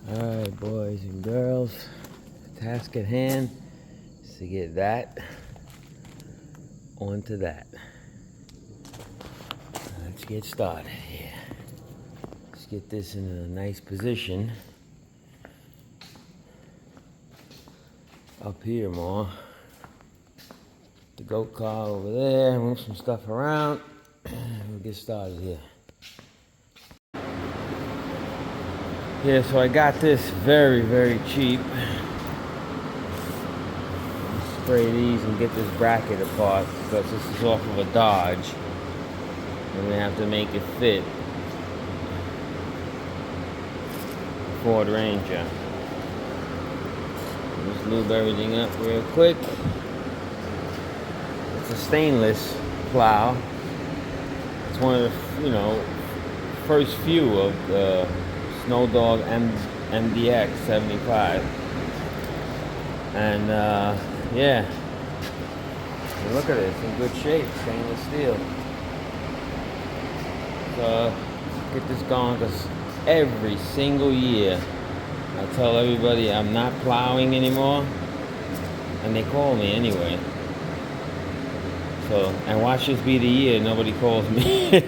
Alright, boys and girls, task at hand is to get that onto that. Let's get started here. Let's get this in a nice position. Up here more. The goat car over there, move some stuff around. We'll get started here. Yeah, so I got this very, very cheap. Spray these and get this bracket apart because this is off of a Dodge. And we have to make it fit Ford Ranger. Just lube everything up real quick. It's a stainless plow. It's one of the, first few of the Snow Dog MDX 75. And yeah, look at it, it's in good shape, stainless steel. So get this going because every single year I tell everybody I'm not plowing anymore, and they call me anyway. So, and watch this be the year nobody calls me.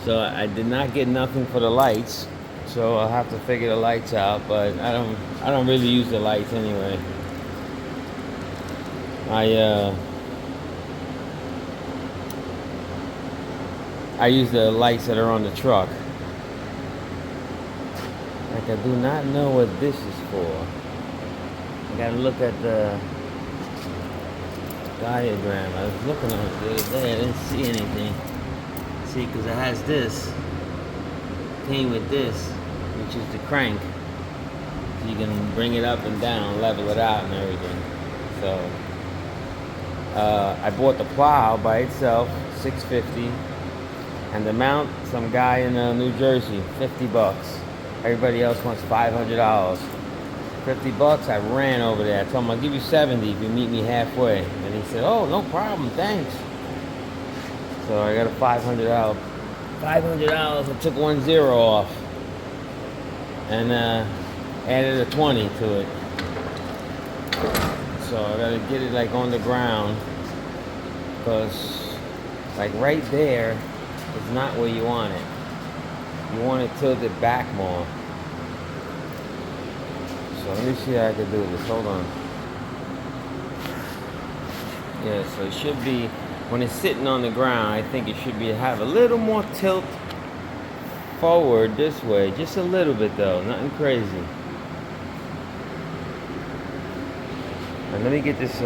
So I did not get nothing for the lights, so I'll have to figure the lights out. But I don't really use the lights anyway. I use the lights that are on the truck. Like, I do not know what this is for. I gotta look at the diagram. I was looking at it the other day. I didn't see anything. See, because it has this. Came with this, which is the crank. So you can bring it up and down, level it out and everything. So I bought the plow by itself, $650. And the mount, some guy in New Jersey, $50. Everybody else wants $500. $50, I ran over there. I told him I'll give you 70 if you meet me halfway. And he said, oh, no problem, thanks. So I got a $500. $500, I took 1 0 off. And added a 20 to it. So I gotta get it like on the ground. Because like right there is not where you want it. You want it tilted back more. So let me see how I can do this. Hold on. Yeah, so it should be, when it's sitting on the ground, I think it should be have a little more tilt forward this way. Just a little bit though, nothing crazy. And let me get this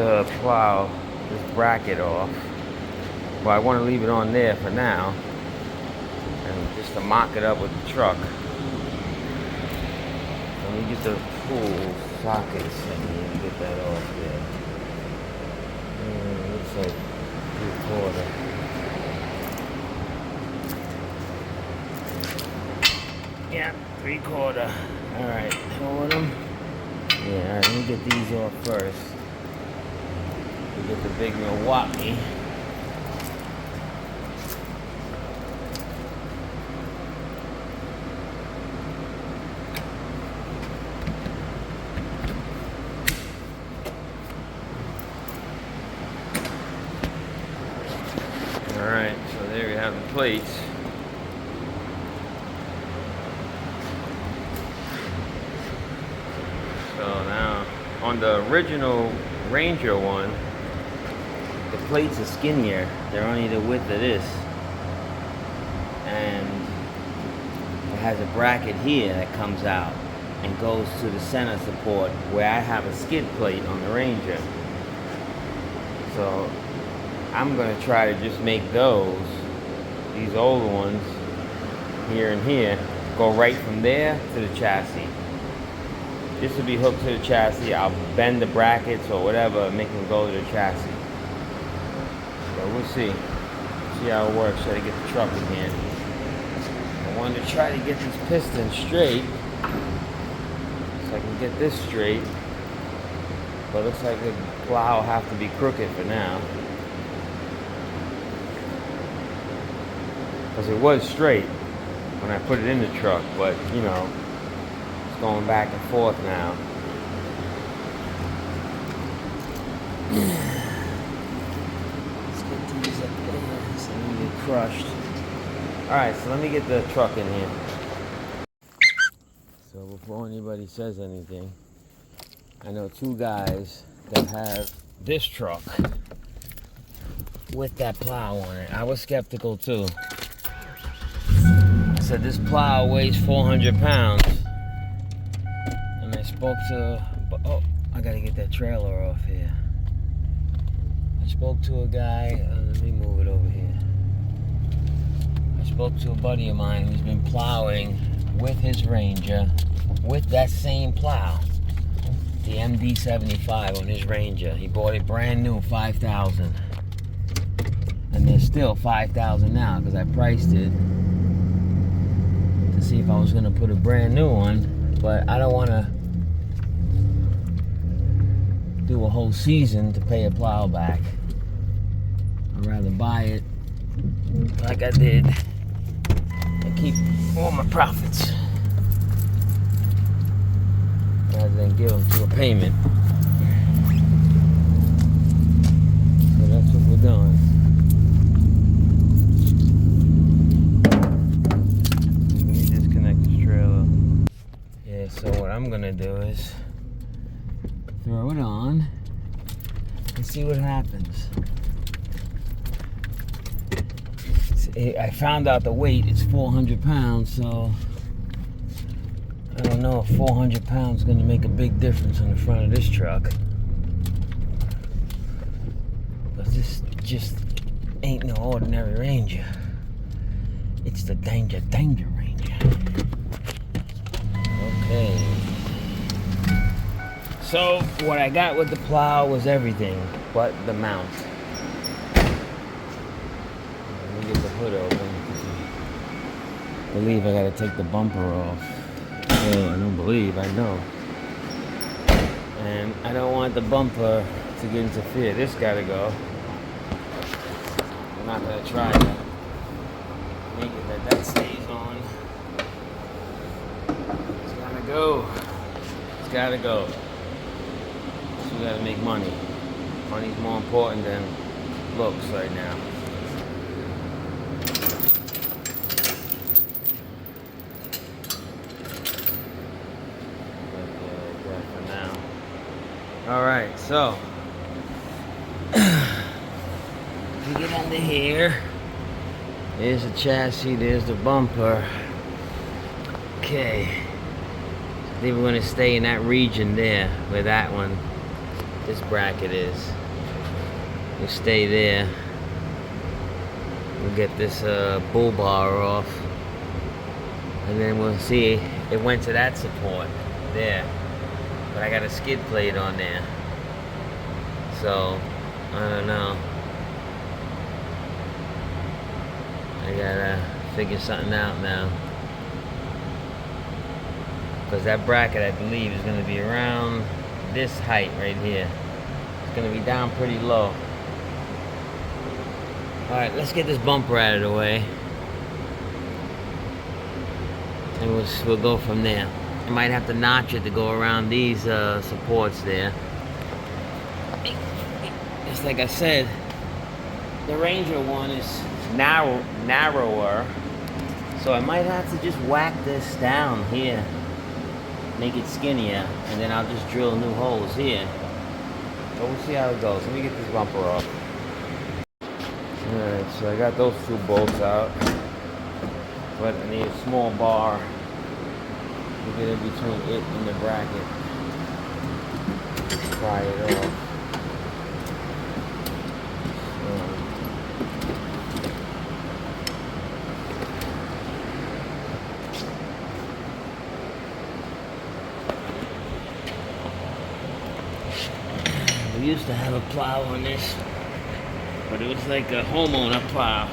plow, this bracket off. Well, I want to leave it on there for now. And just to mock it up with the truck. Let me get the pull sockets and get that off there. Looks like 3/4. Yeah, 3/4. Alright, hold them. Yeah, alright, let me get these off first. We get the big Milwaukee. Alright, so there we have the plates. So now, on the original Ranger one, the plates are skinnier. They're only the width of this. And it has a bracket here that comes out and goes to the center support where I have a skid plate on the Ranger. So I'm gonna try to just make these older ones, here and here, go right from there to the chassis. This will be hooked to the chassis. I'll bend the brackets or whatever and make them go to the chassis. So we'll see how it works. Try to get the truck in here. I wanted to try to get this piston straight, so I can get this straight. But it looks like the plow will have to be crooked for now. Because it was straight. when I put it in the truck, but you know, it's going back and forth now. Let's get these up there so they don't get crushed. Alright, so let me get the truck in here. So before anybody says anything, I know two guys that have this truck with that plow on it. I was skeptical too. I said this plow weighs 400 pounds. And I spoke to, oh, I gotta get that trailer off here. I spoke to a guy, let me move it over here. I spoke to a buddy of mine who's been plowing with his Ranger with that same plow, the MD75 on his Ranger. He bought it brand new, $5,000, and there's still $5,000 now because I priced it to see if I was going to put a brand new one, but I don't want to do a whole season to pay a plow back. I'd rather buy it like I did and keep all my profits rather than give them to a payment. So that's what we're doing. Let me disconnect this trailer. Yeah, so what I'm gonna do is throw it on and see what happens. I found out the weight is 400 pounds, so I don't know if 400 pounds is going to make a big difference on the front of this truck. But this just ain't no ordinary Ranger. It's the Danger Ranger. Okay. So what I got with the plow was everything but the mount. Let me get the hood open. I believe I gotta take the bumper off. Well, I don't believe, I know. And I don't want the bumper to get interfered. This gotta go. I'm not gonna try to make it that stays on. It's gotta go. It's gotta go. So we gotta make money. Money's more important than looks right now. Alright, so if you get under here, there's the chassis, there's the bumper. Okay, I think we're going to stay in that region there where that one, this bracket is. We'll stay there. We'll get this bull bar off, and then we'll see. It went to that support there. But I got a skid plate on there, so I don't know. I gotta figure something out now, because that bracket, I believe, is gonna be around this height right here. It's gonna be down pretty low. All right, let's get this bumper out of the way, and we'll go from there. I might have to notch it to go around these supports there. Just like I said, the Ranger one is narrower, so I might have to just whack this down here, make it skinnier, and then I'll just drill new holes here. But we'll see how it goes. Let me get this bumper off. Alright, so I got those two bolts out, but I need a small bar to get in between it and the bracket. Pry it off. We used to have a plow on this, but it was like a homeowner plow.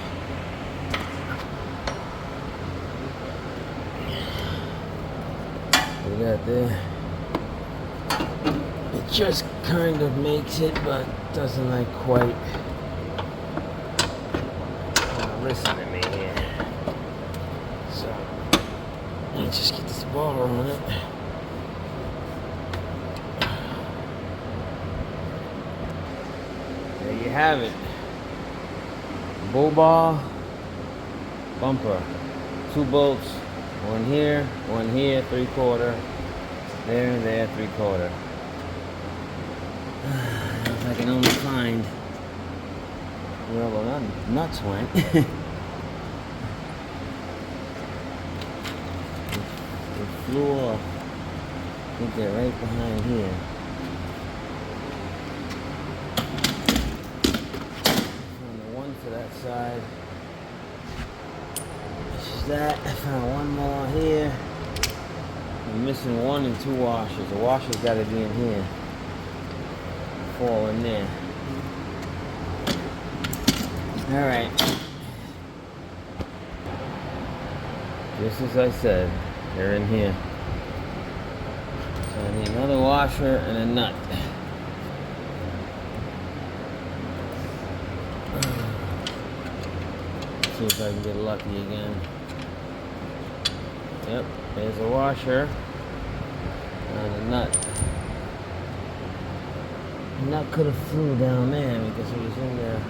We got there. It just kind of makes it, but doesn't like quite listen to me here. So let's just get this ball on it. There you have it. Bull bar, bumper. 2 bolts. One here, 3/4. There, 3/4. If I can only find where all the nuts went. It flew off. I think they're right behind here. Found the one for that side. This is that. I found one more here. I'm missing 1 and 2 washers. The washer's got to be in here. Fall in there. Alright. Just as I said, they're in here. So I need another washer and a nut. See if I can get lucky again. Yep, there's a washer and a nut. The nut could have flew down there because it was in there.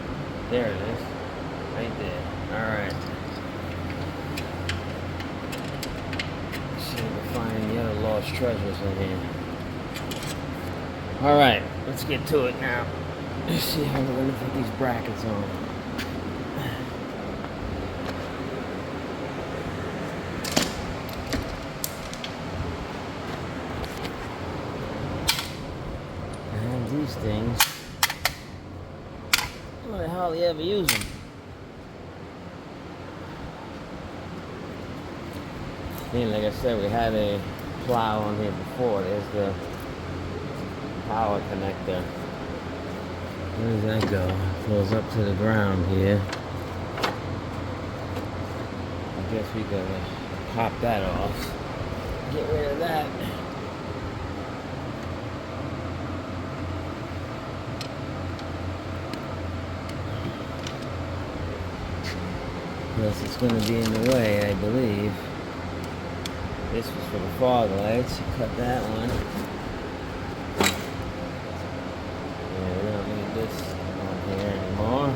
There it is. Right there. Alright. Let's see if we can find the other lost treasures in here. Alright, let's get to it now. Let's see how we're going to put these brackets on. These things, why the hell do you ever use them? And like I said, we had a plow on here before. There's the power connector. Where does that go? It goes up to the ground here. I guess we gotta pop that off. Get rid of that. Plus it's going to be in the way, I believe. This was for the fog lights. Cut that one. Yeah, we don't need this on here anymore.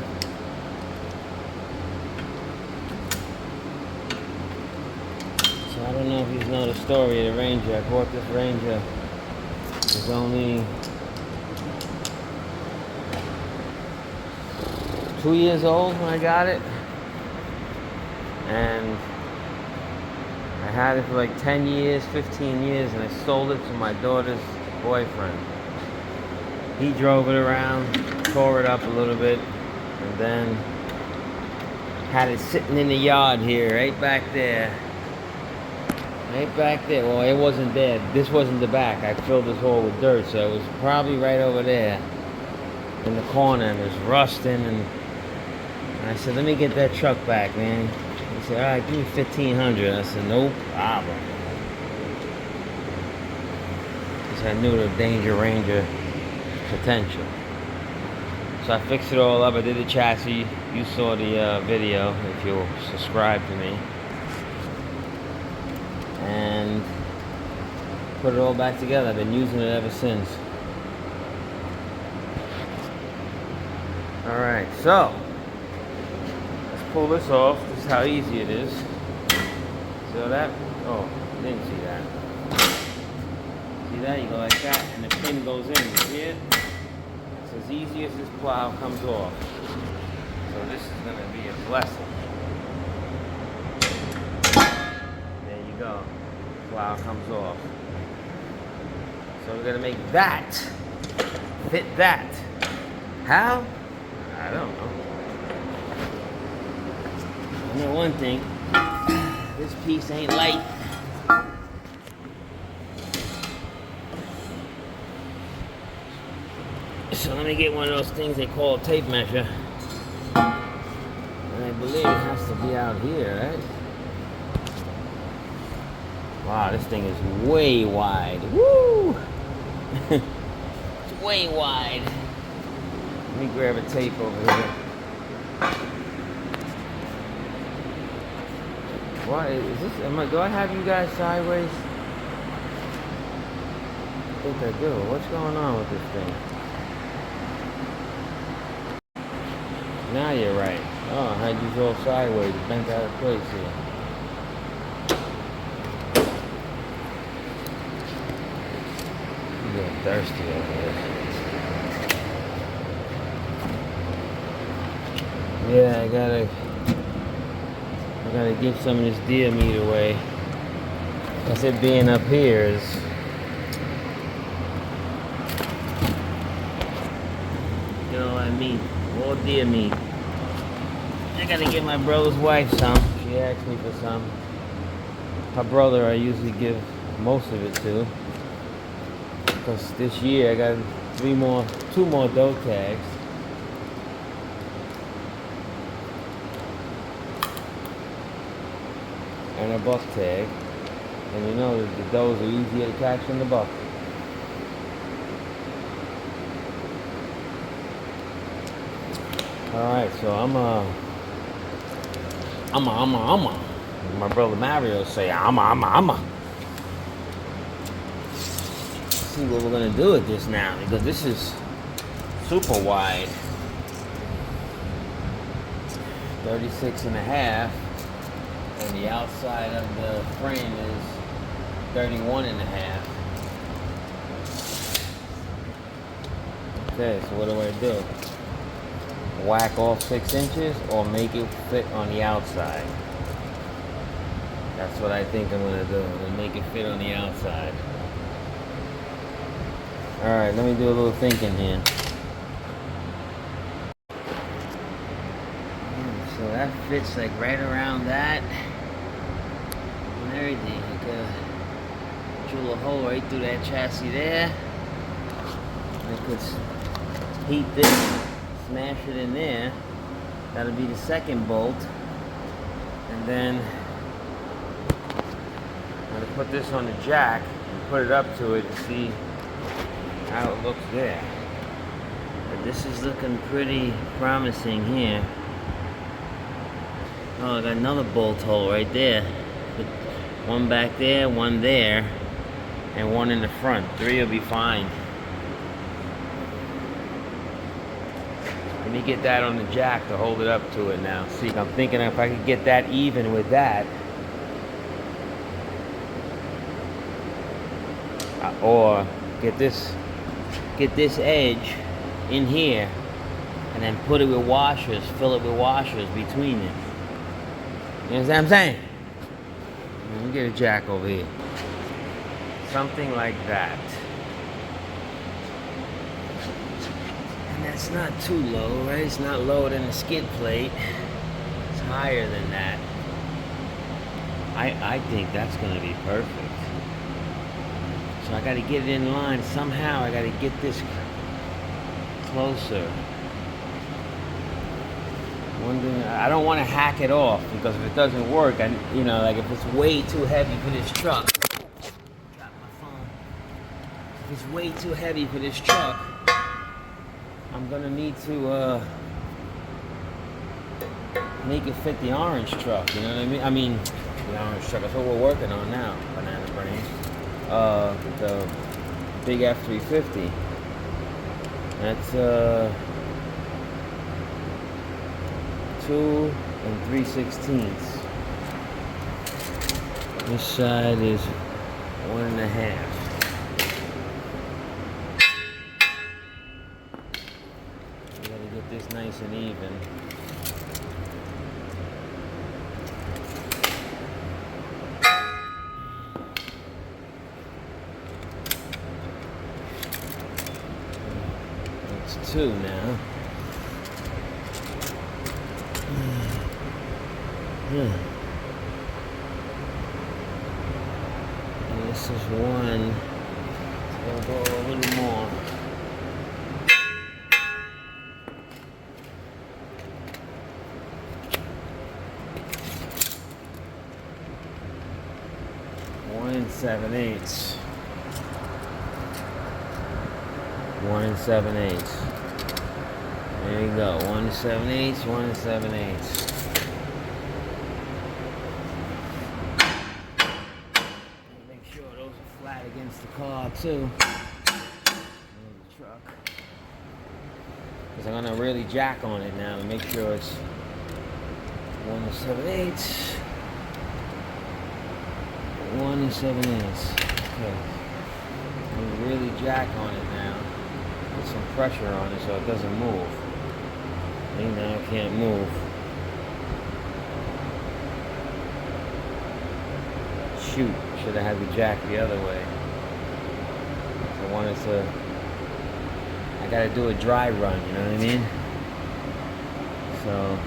So I don't know if you know the story of the Ranger. I bought this Ranger. It was only 2 years old when I got it. And I had it for like 10 years, 15 years, and I sold it to my daughter's boyfriend. He drove it around, tore it up a little bit, and then had it sitting in the yard here, right back there. Right back there. Well, it wasn't there. This wasn't the back. I filled this hole with dirt, so it was probably right over there in the corner, and it was rusting, and I said, let me get that truck back, man. He said, all right, give me $1,500. I said, no problem. Because I knew the Danger Ranger potential. So I fixed it all up. I did the chassis. You saw the video if you'll subscribe to me. And put it all back together. I've been using it ever since. Alright, so pull this off. This is how easy it is. See that? Oh, didn't see that. See that? You go like that, and the pin goes in. You see it? It's as easy as this plow comes off. So this is going to be a blessing. There you go. Plow comes off. So we're going to make that fit that. How? I don't know. I know one thing, this piece ain't light. So let me get one of those things they call a tape measure. And I believe it has to be out here, right? Wow, this thing is way wide. Woo! It's way wide. Let me grab a tape over here. What is this? Do I have you guys sideways? I think I do. What's going on with this thing? Now you're right. Oh, I had you all sideways, bent out of place here. I'm getting thirsty over here. Yeah, I gotta give some of this deer meat away. That's it being up here is. You know what I mean? All deer meat. I gotta give my brother's wife some. She asked me for some. Her brother I usually give most of it to. Because this year I got two more doe tags. And a buck tag. And you know that the does are easier to catch than the buck. Alright, so my brother Mario say see what we're gonna do with this now, because this is super wide. 36 and a half, and the outside of the frame is 31 and a half. Okay, so what do I do? Whack off 6 inches or make it fit on the outside? That's what I think I'm gonna do. I'm gonna make it fit on the outside. Alright, let me do a little thinking here. So that fits like right around that and everything. I could drill a hole right through that chassis there. I could heat this, smash it in there. That'll be the second bolt. And then I'm gonna put this on the jack and put it up to it and see how it looks there. But this is looking pretty promising here. Oh, I got another bolt hole right there. Put one back there, one there, and one in the front. 3 will be fine. Let me get that on the jack to hold it up to it now. See, I'm thinking if I could get that even with that, or get this edge in here, and then put it with washers, fill it with washers between it. You know what I'm saying? Let me get a jack over here. Something like that. And that's not too low, right? It's not lower than the skid plate. It's higher than that. I think that's gonna be perfect. So I gotta get it in line somehow. I gotta get this closer. I don't want to hack it off, because if it doesn't work, like if it's way too heavy for this truck, drop my phone. If it's way too heavy for this truck, I'm gonna need to make it fit the orange truck. You know what I mean? I mean, the orange truck. That's what we're working on now. Banana brain. The big F350. That's 2 3/16. This side is 1 1/2. We gotta get this nice and even. It's 2 now. And this is 1. It's gonna go a little more. One 7/8. 1 7/8. There you go. 1 7/8. 1 7/8. against the car too. The truck. Because I'm gonna really jack on it now to make sure it's 1 7/8. 1 7/8. Okay. I'm gonna really jack on it now. Put some pressure on it so it doesn't move. See, now it can't move. Shoot, should have had the jack the other way. I wanted to, I gotta do a dry run, you know what I mean? So,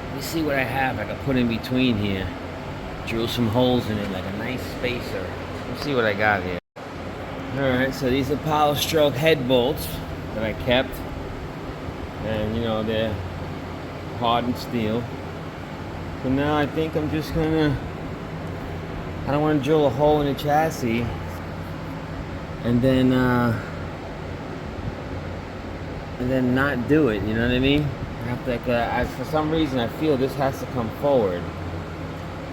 let me see what I have I can put in between here. Drill some holes in it like a nice spacer. Let's see what I got here. Alright, so these are Power Stroke head bolts that I kept. And you know, they're hardened steel. So now I think I'm just gonna, I don't want to drill a hole in the chassis and then not do it, you know what I mean? I have to, for some reason I feel this has to come forward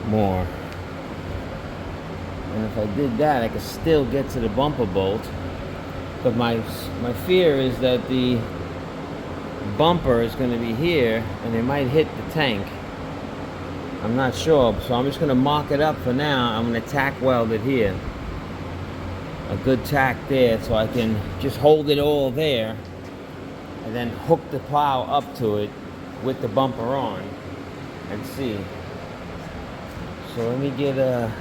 more. And if I did that, I could still get to the bumper bolt. But my fear is that the bumper is going to be here and it might hit the tank. I'm not sure, so I'm just going to mock it up for now. I'm going to tack weld it here. A good tack there so I can just hold it all there and then hook the plow up to it with the bumper on and see. So let me get a...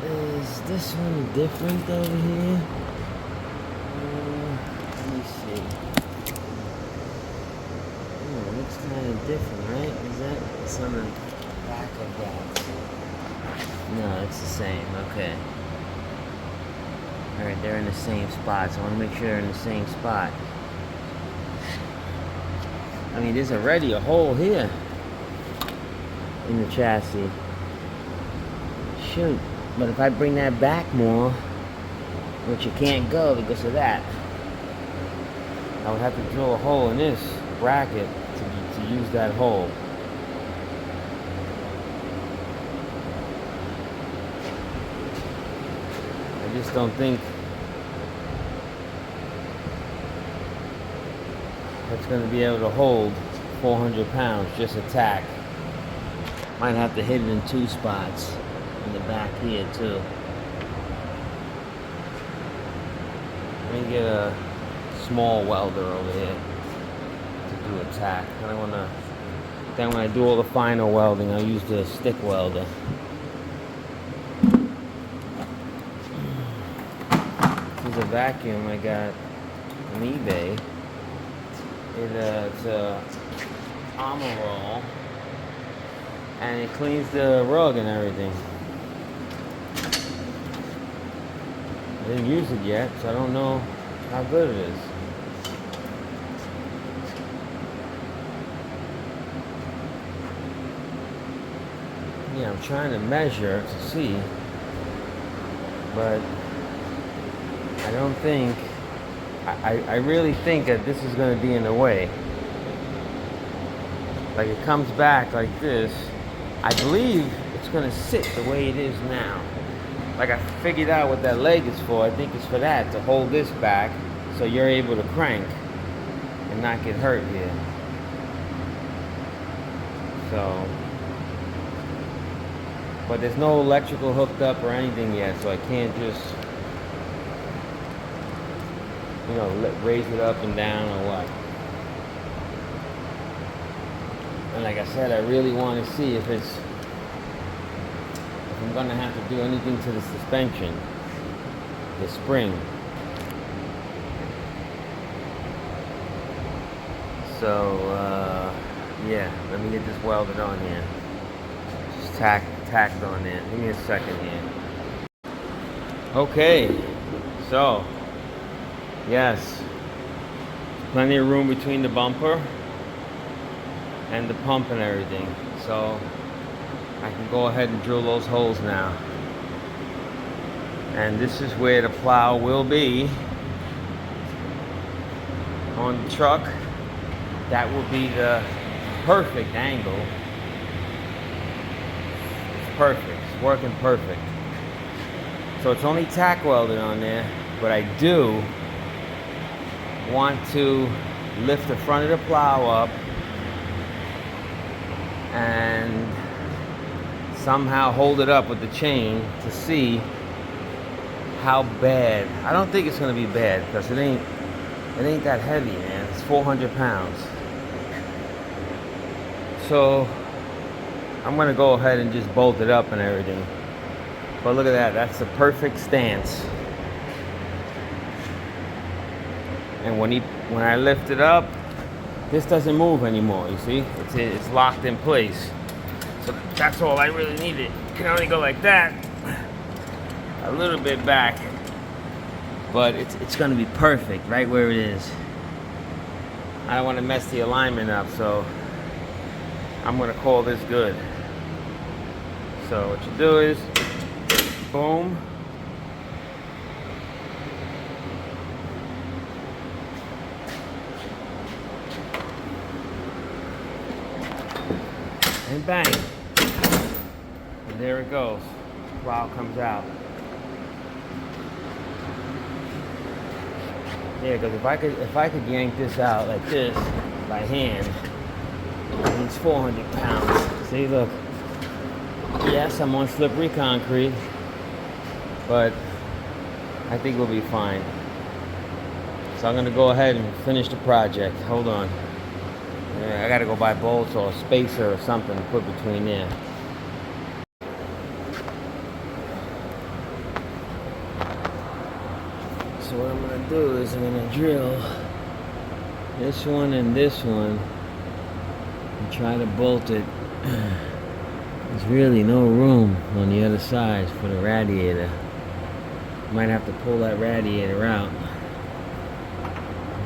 Is this one different over here? Let me see. Oh, it looks kind of different, right? Is that it's on the back of that? No, it's the same. Okay. All right, they're in the same spot, so I want to make sure they're in the same spot. I mean, there's already a hole here in the chassis. Shoot. But if I bring that back more, which you can't go because of that, I would have to drill a hole in this bracket to use that hole. I just don't think it's going to be able to hold 400 pounds, just a tack. Might have to hit it in 2 spots. In the back here too. Let me get a small welder over here to do a tack. I want to. Then when I do all the final welding, I'll use the stick welder. This is a vacuum I got on eBay. It's a armor roll, and it cleans the rug and everything. I didn't use it yet, so I don't know how good it is. Yeah, I'm trying to measure to see, but I don't think, I really think that this is going to be in the way. Like it comes back like this. I believe it's going to sit the way it is now. Like I figured out what that leg is for. I think it's for that, to hold this back so you're able to crank and not get hurt here. So, but there's no electrical hooked up or anything yet, so I can't just, you know, raise it up and down or what. And like I said, I really want to see if I'm going to have to do anything to the suspension, the spring. So, yeah, let me get this welded on here. Just tacked on there. Give me a second here. Okay, so, yes, plenty of room between the bumper and the pump and everything. So, I can go ahead and drill those holes now. And this is where the plow will be on the truck. That will be the perfect angle perfect. It's working perfect. So it's only tack welded on there, but I do want to lift the front of the plow up and somehow hold it up with the chain to see how bad. I don't think it's gonna be bad because it ain't that heavy, man. It's 400 pounds. So I'm gonna go ahead and just bolt it up and everything. But look at that, that's the perfect stance. And when I lift it up, this doesn't move anymore, you see? It's locked in place. So that's all I really needed. You can only go like that, a little bit back, but it's gonna be perfect right where it is. I don't wanna mess the alignment up, so I'm gonna call this good. So what you do is, boom. And bang. And there it goes. Plow comes out. Yeah, because if I could yank this out like this by hand, it's 400 pounds. See, look. Yes, I'm on slippery concrete, but I think we'll be fine. So I'm gonna go ahead and finish the project. Hold on. Yeah, I gotta go buy bolts or a spacer or something to put between there. So what I'm gonna do is I'm gonna drill this one and this one and try to bolt it. There's really no room on the other side for the radiator. Might have to pull that radiator out.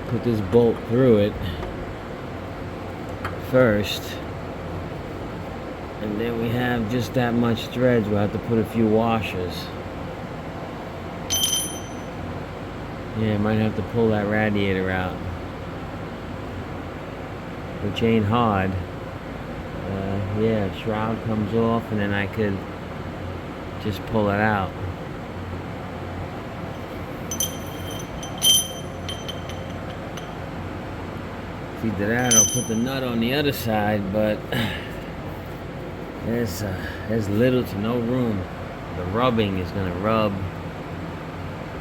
Put this bolt through it first. And then we have just that much threads. We'll have to put a few washers. Yeah, might have to pull that radiator out. Which ain't hard. Yeah, shroud comes off and then I could just pull it out. If he did that, I'll put the nut on the other side, but there's little to no room. The rubbing is gonna rub,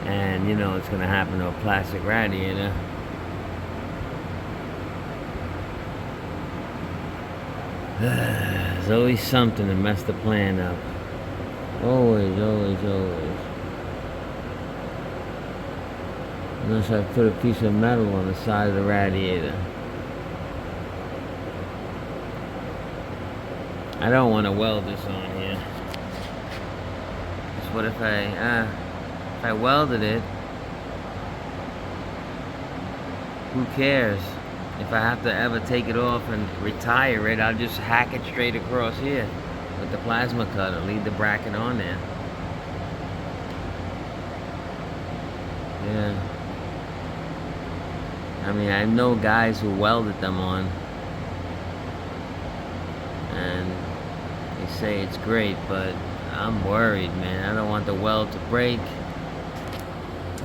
and you know it's gonna happen to a plastic radiator. There's always something to mess the plan up. Always, always, always. Unless I put a piece of metal on the side of the radiator. I don't want to weld this on here. Just what if I welded it? Who cares? If I have to ever take it off and retire it, I'll just hack it straight across here with the plasma cutter, leave the bracket on there. Yeah. I mean, I know guys who welded them on, and they say it's great, but I'm worried, man. I don't want the weld to break.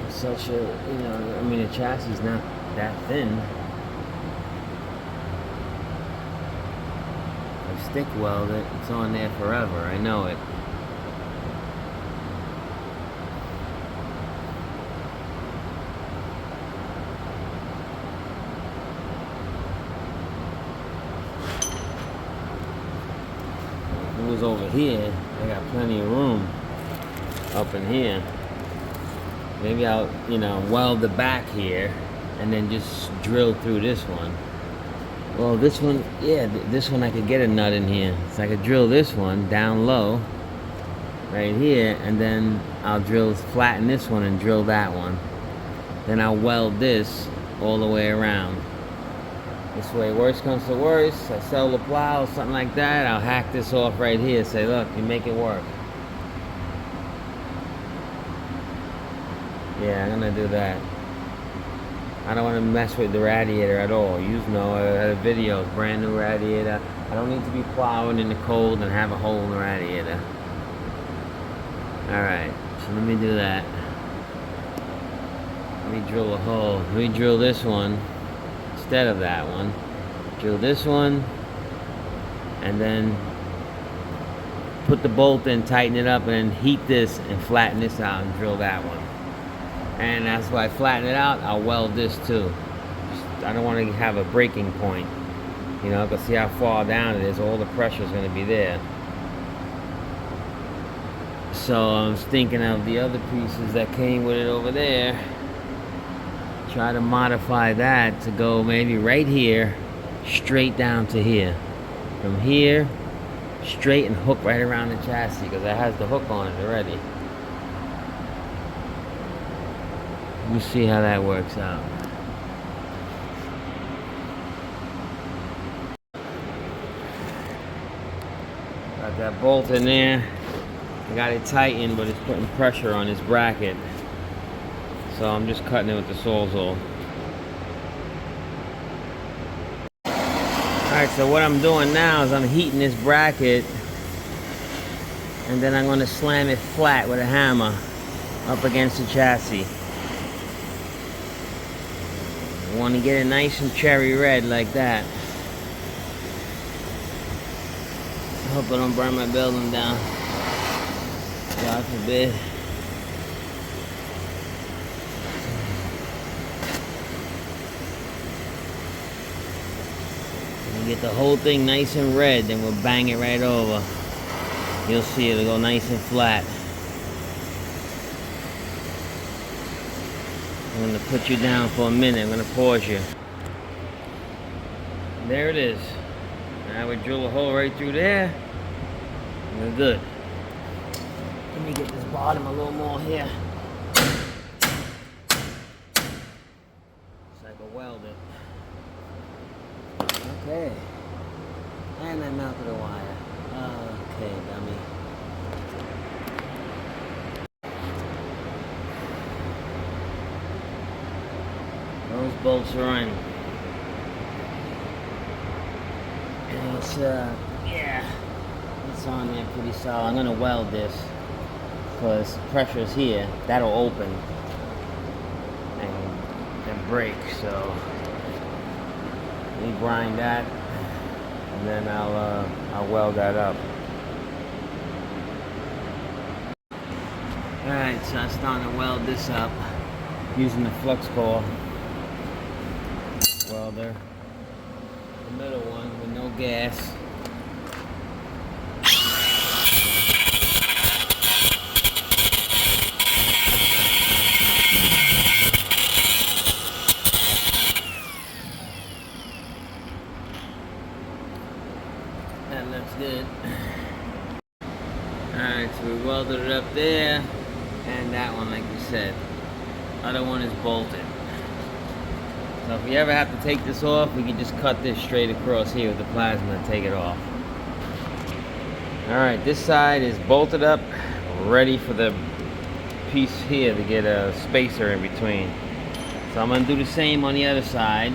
It's such a, you know, I mean, the chassis is not that thin. Stick weld it, it's on there forever, I know it. If it was over here, I got plenty of room up in here. Maybe I'll, you know, weld the back here and then just drill through this one. Well, this one, yeah, this one I could get a nut in here. So I could drill this one down low, right here, and then I'll flatten this one and drill that one. Then I'll weld this all the way around. This way, worst comes to worst, I sell the plow, something like that, I'll hack this off right here, say, look, you make it work. Yeah, I'm gonna do that. I don't want to mess with the radiator at all. You know, I had a video, brand new radiator. I don't need to be plowing in the cold and have a hole in the radiator. Alright, so let me do that. Let me drill a hole. Let me drill this one instead of that one. Drill this one, and then put the bolt in, tighten it up, and then heat this and flatten this out and drill that one. And that's why I flatten it out, I'll weld this too. I don't want to have a breaking point. You know, because see how far down it is, all the pressure is going to be there. So I was thinking of the other pieces that came with it over there. Try to modify that to go maybe right here, straight down to here. From here, straight and hook right around the chassis, because it has the hook on it already. We'll see how that works out. Got that bolt in there. I got it tightened, but it's putting pressure on this bracket. So I'm just cutting it with the Sawzall. Alright, so what I'm doing now is I'm heating this bracket, and then I'm going to slam it flat with a hammer up against the chassis. I want to get it nice and cherry red like that. I hope I don't burn my building down. God forbid. When we get the whole thing nice and red, then we'll bang it right over. You'll see it'll go nice and flat. I'm going to put you down for a minute. I'm going to pause you. There it is. Now we drill a hole right through there. We're good. Let me get this bottom a little more here. So I can weld it. Okay. And I mounted a wire. Okay, dummy. Those bolts are in. And it's, yeah, it's on there pretty solid. I'm gonna weld this because pressure's here. That'll open and break. So let me grind that, and then I'll weld that up. All right, so I'm starting to weld this up using the flux core welder, the middle one with no gas. That looks good. Alright, so we welded it up there, and that one, like we said. Other one is bolted. So if we ever have to take this off, we can just cut this straight across here with the plasma and take it off. Alright, this side is bolted up, ready for the piece here to get a spacer in between. So I'm going to do the same on the other side.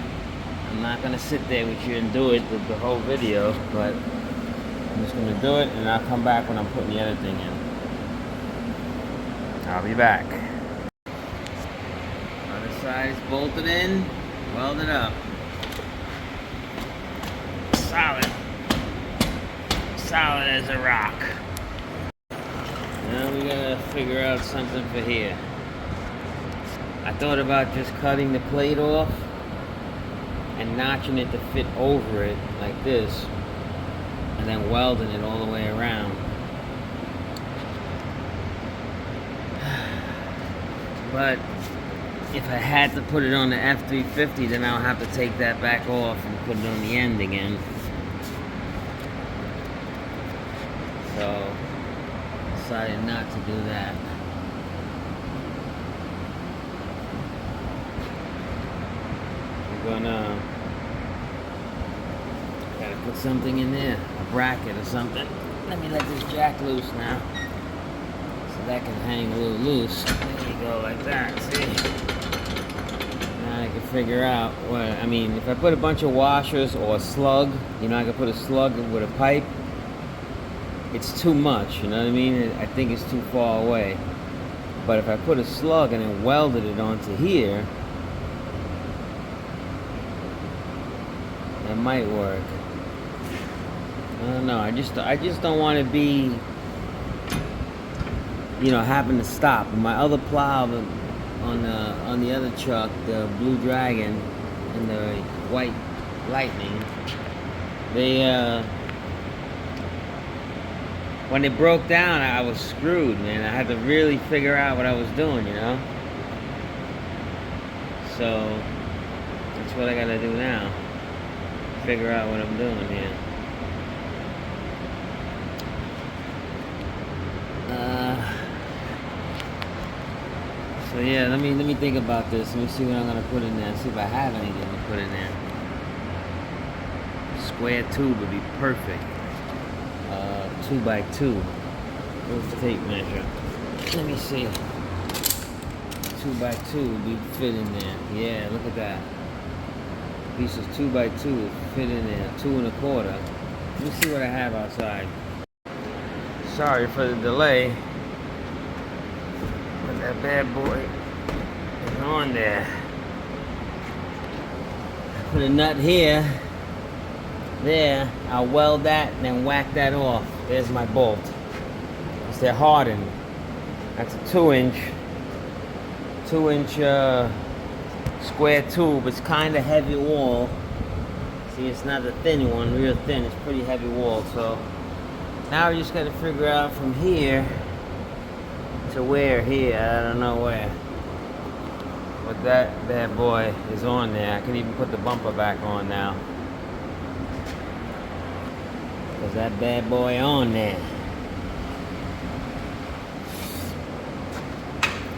I'm not going to sit there with you and do it with the whole video, but I'm just going to do it, and I'll come back when I'm putting the other thing in. I'll be back. Other side is bolted in, welded up. Solid. Solid as a rock. Now we gotta figure out something for here. I thought about just cutting the plate off and notching it to fit over it like this, and then welding it all the way around. But if I had to put it on the F350, then I'll have to take that back off and put it on the end again. So, decided not to do that. We're gonna gotta put something in there, a bracket or something. Let me let this jack loose now, so that can hang a little loose. There you go, like that. See? Now I to figure out what, I mean, if I put a bunch of washers or a slug, you know, I could put a slug with a pipe, it's too much, you know what I mean? I think it's too far away. But if I put a slug and then welded it onto here, that might work. I don't know. I just don't want to be, you know, having to stop. My other plow on the other truck, the Blue Dragon and the White Lightning, they when it broke down, I was screwed, man. I had to really figure out what I was doing, you know. So that's what I gotta do now. Figure out what I'm doing here. So yeah, let me think about this. Let me see what I'm gonna put in there. See if I have anything to put in there. Square tube would be perfect. 2x2. Where's the tape measure? Let me see. 2x2 would be fit in there. Yeah, look at that. Pieces 2x2 would fit in there. 2 1/4. Let me see what I have outside. Sorry for the delay. But that bad boy is on there. I put a nut here. There. I'll weld that and then whack that off. There's my bolt. Because they're hardened. That's a 2-inch square tube. It's kind of heavy wall. See, it's not a thin one, real thin. It's pretty heavy wall. So now we just got to figure out from here to where here. I don't know where. But that bad boy is on there. I can even put the bumper back on now. Because that bad boy on there.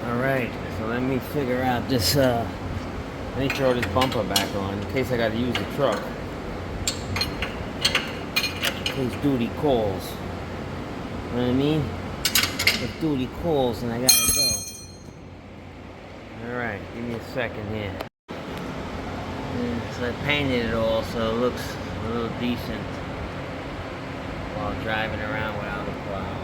Alright, so let me figure out this, let me throw this bumper back on in case I gotta use the truck. In case duty calls. You know what I mean? If duty calls and I gotta go. Alright, give me a second here. So I painted it all so it looks a little decent while driving around without a plow.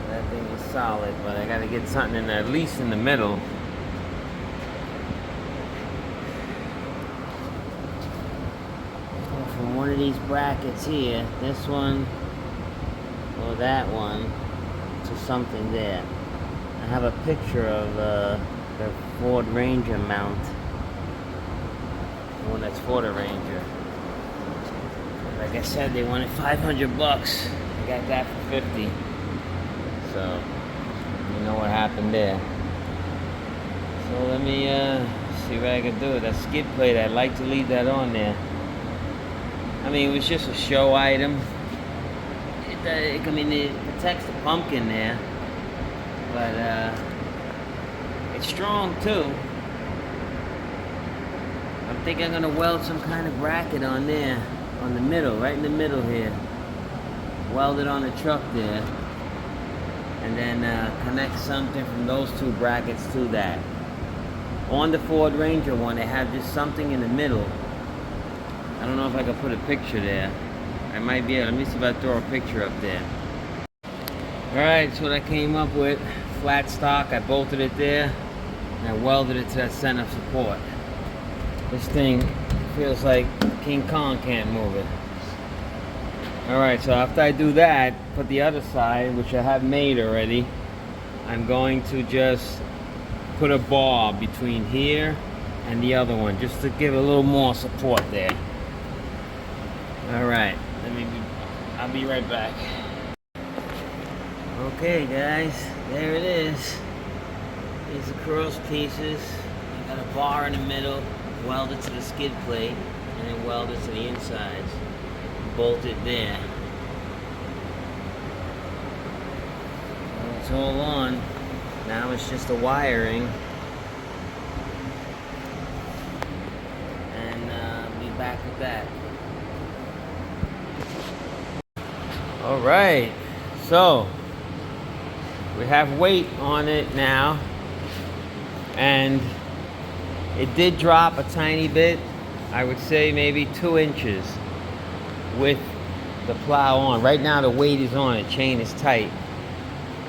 That thing is solid, but I gotta get something in there, at least in the middle. From one of these brackets here, this one or that one, to something there. I have a picture of the Ford Ranger mount. The one that's for the Ranger. Like I said, they wanted $500. I got that for 50. So, you know what happened there. So let me see what I can do. That skid plate, I'd like to leave that on there. I mean, it was just a show item. It protects the pumpkin there. But it's strong too. I'm thinking I'm gonna weld some kind of bracket on there. On the middle, right in the middle here. Weld it on the truck there. And then connect something from those two brackets to that. On the Ford Ranger one, they have just something in the middle. I don't know if I can put a picture there. I might be able. Let me see if I throw a picture up there. Alright, that's what I came up with. Flat stock, I bolted it there. And I welded it to that center support. This thing feels like King Kong can't move it. Alright, so after I do that, put the other side, which I have made already, I'm going to just put a bar between here and the other one, just to give a little more support there. Alright, I'll be right back. Okay guys, there it is. These are cross pieces. I got a bar in the middle, weld it to the skid plate, and then weld it to the insides. Bolt it there. So it's all on. Now it's just the wiring. And I'll be back with that. Alright, so we have weight on it now. and it did drop a tiny bit. I would say maybe 2 inches with the plow on. Right now the weight is on it, chain is tight.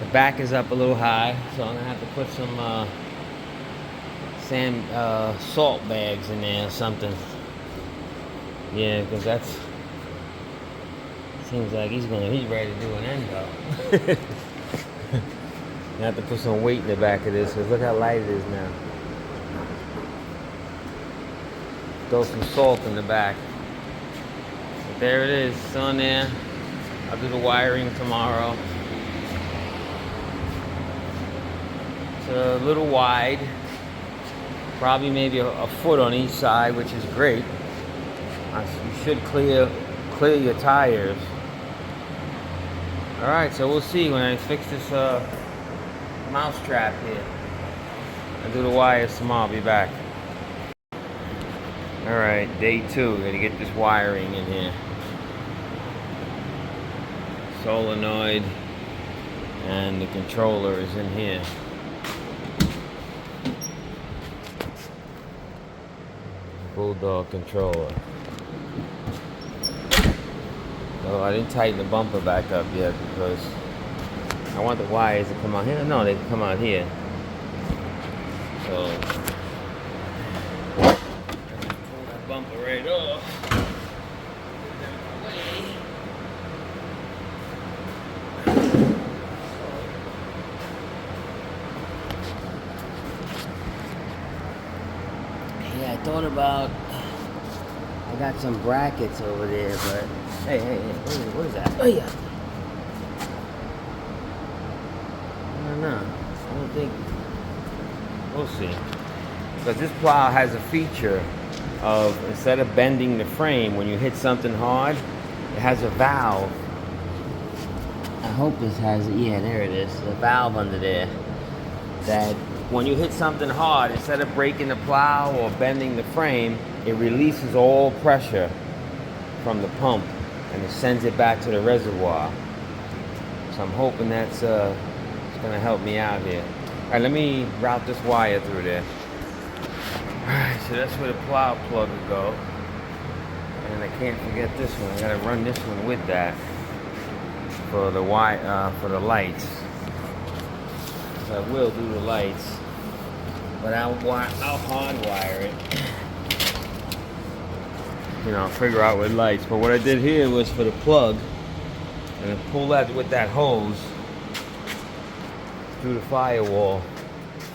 The back is up a little high, so I'm gonna have to put some salt bags in there or something. Yeah, because that's seems like he's ready to do an endo. You have to put some weight in the back of this, because look how light it is now. Throw some salt in the back. But there it is, it's on there. I'll do the wiring tomorrow. It's a little wide, probably maybe a foot on each side, which is great. You should clear your tires. All right, so we'll see when I fix this mouse trap here. I'll do the wires tomorrow. I'll be back. All right, day 2. We're gonna get this wiring in here. Solenoid and the controller is in here. Bulldog controller. Oh, I didn't tighten the bumper back up yet because I want the wires to come out here. No, they can come out here. So I just pull that bumper right off. Yeah, I thought about. I got some brackets over there, but hey, what is that? Oh yeah. I don't know. I don't think. We'll see. Because this plow has a feature of, instead of bending the frame when you hit something hard, it has a valve. I hope this has, yeah, there it is, a valve under there. That when you hit something hard, instead of breaking the plow or bending the frame, it releases all pressure from the pump and it sends it back to the reservoir. So I'm hoping that's it's gonna help me out here. All right, let me route this wire through there. All right, so that's where the plow plug will go. And I can't forget this one. I gotta run this one with that for the for the lights. So I will do the lights, but I'll hardwire it. You know, figure out with lights. But what I did here was for the plug, and I pull that with that hose through the firewall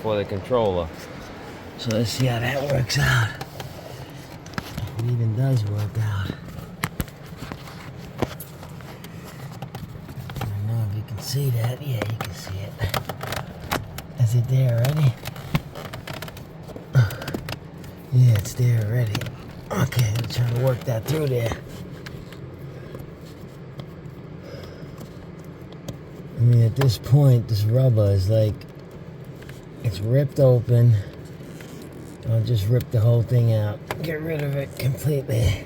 for the controller. So let's see how that works out. It even does work out. I don't know if you can see that. Yeah, you can see it. Is it there already? Yeah, it's there already. Okay, I'm trying to work that through there. I mean, at this point, this rubber is like, it's ripped open. I'll just rip the whole thing out. Get rid of it completely.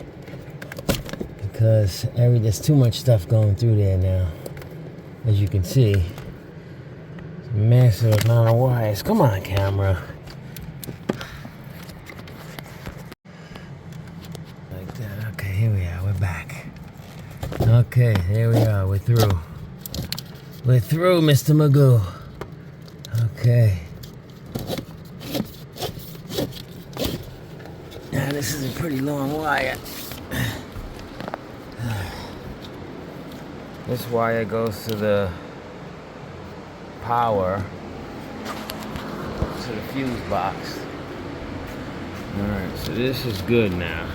Because there's too much stuff going through there now. As you can see. It's a massive amount of wires. Come on, camera. Like that. Okay, here we are. We're back. Okay, there we are. We're through. We're through, Mr. Magoo. Okay. Now this is a pretty long wire. This wire goes to the power, to the fuse box. Alright, so this is good now.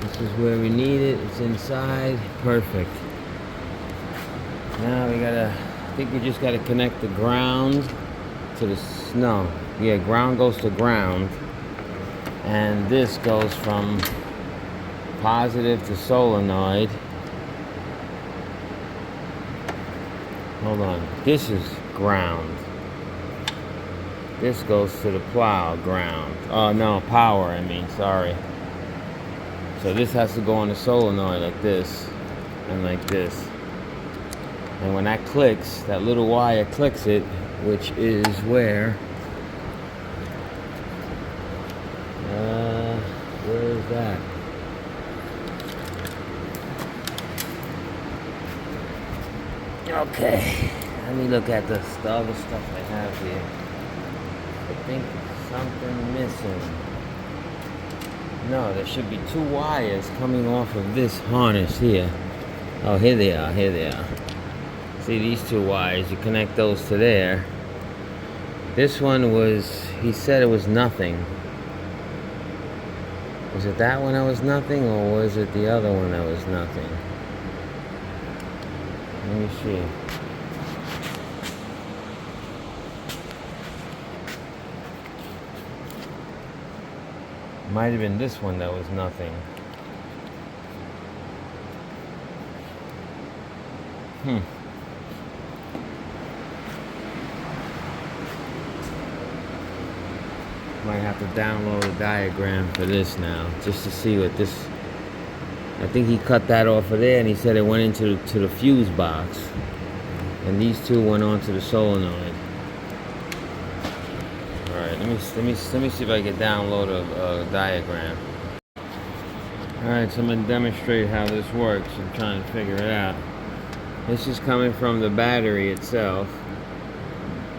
This is where we need it. It's inside. Perfect. Now we gotta, I think we just gotta connect the ground to the, no, yeah, ground goes to ground. And this goes from positive to solenoid. Hold on, this is ground. This goes to the plow, ground. Oh no, power, I mean, sorry. So this has to go on the solenoid like this, and like this. And when that clicks, that little wire clicks it, which is where Okay, let me look at the other stuff I have here. I think something missing. No, there should be 2 wires coming off of this harness here. Oh, here they are, here they are. See these 2 wires, you connect those to there. This one was, he said it was nothing. Was it that one that was nothing, or was it the other one that was nothing? Let me see. Might have been this one that was nothing. Might have to download a diagram for this now, just to see what this. I think he cut that off of there, and he said it went into the fuse box, and these 2 went onto the solenoid. All right, let me see if I can download a diagram. All right, so I'm gonna demonstrate how this works. I'm trying to figure it out. This is coming from the battery itself.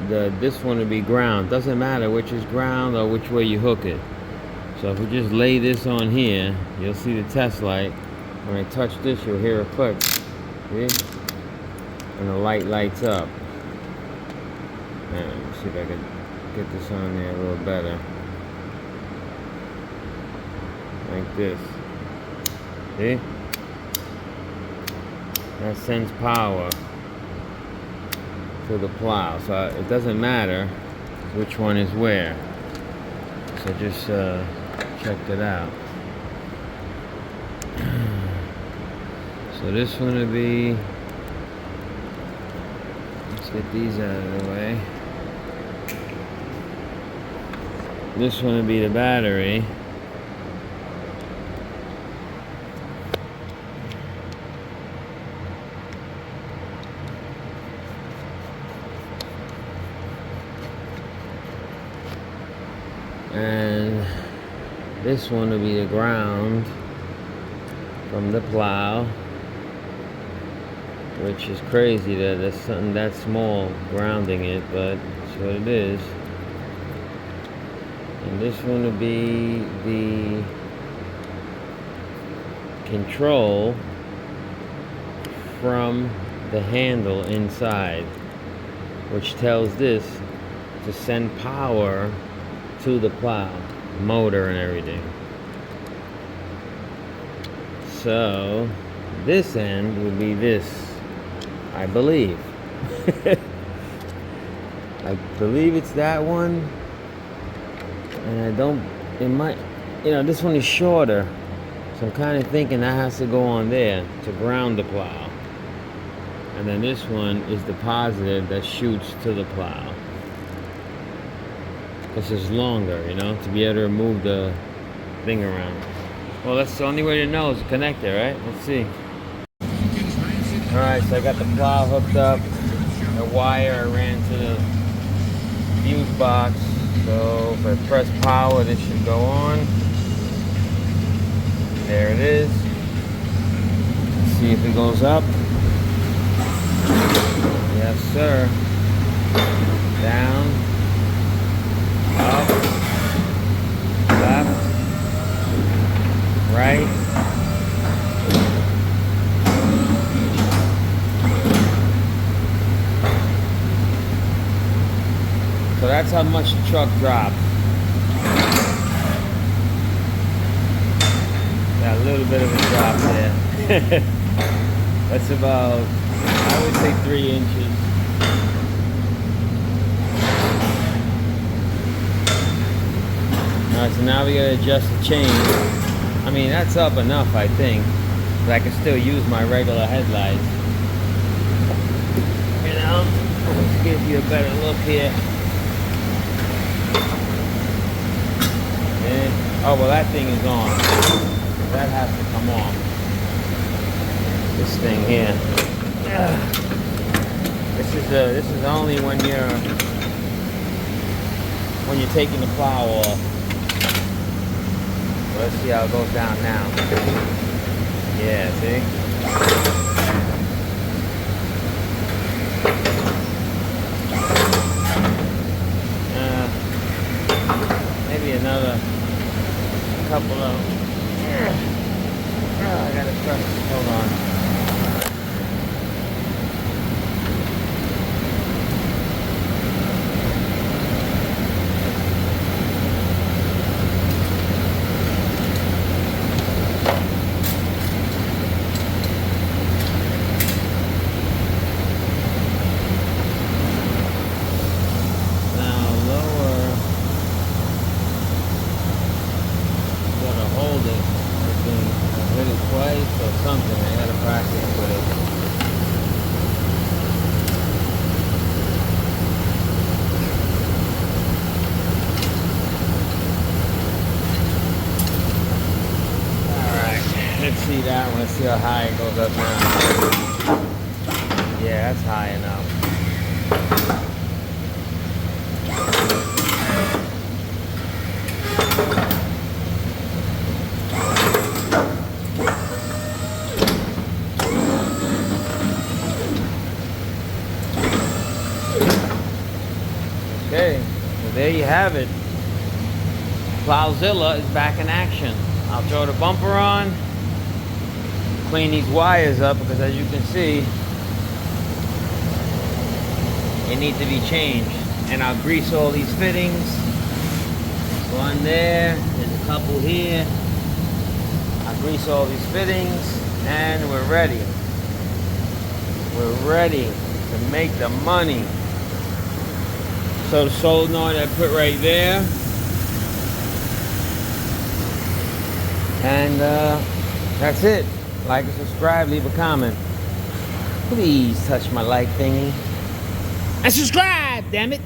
This one would be ground. Doesn't matter which is ground or which way you hook it. So if we just lay this on here, you'll see the test light. When I touch this, you'll hear a click. See? And the light lights up. Let me see if I can get this on there a little better. Like this. See? That sends power to the plow, so it doesn't matter which one is where. So just checked it out. So this one would be, let's get these out of the way. This one would be the battery. And this one will be the ground from the plow, which is crazy that there's something that small grounding it, but it's what it is. And this one will be the control from the handle inside, which tells this to send power to the plow, motor and everything. So this end would be this, I believe. I believe it's that one, and it might, this one is shorter, so I'm kind of thinking that has to go on there to ground the plow. And then this one is the positive that shoots to the plow. This is longer, to be able to remove the thing around. Well, that's the only way to know is to connect it, right? Let's see. Alright, so I got the plow hooked up. The wire ran to the fuse box. So if I press power, this should go on. There it is. Let's see if it goes up. Yes, sir. Down. Up, left, right. So that's how much the truck drops. Got a little bit of a drop there. That's about, I would say 3 inches. Alright, so now we gotta adjust the chain. I mean, that's up enough, I think. But I can still use my regular headlights. Let's give you a better look here. And, oh, well, that thing is on. That has to come off. This thing here. This is only when you're taking the plow off. Let's see how it goes down now. Yeah, see? Hold on. Hold it. Hit it twice or something. I gotta practice with it. Alright, let's see that one. Let's see how high it goes up now. Yeah, that's high enough. Okay, so there you have it. Plowzilla is back in action. I'll throw the bumper on, clean these wires up because as you can see, they need to be changed. And I'll grease all these fittings. One there, there's a couple here. I'll grease all these fittings and we're ready. We're ready to make the money. So the solenoid I put right there. And that's it. Like and subscribe, leave a comment. Please touch my like thingy. And subscribe, damn it!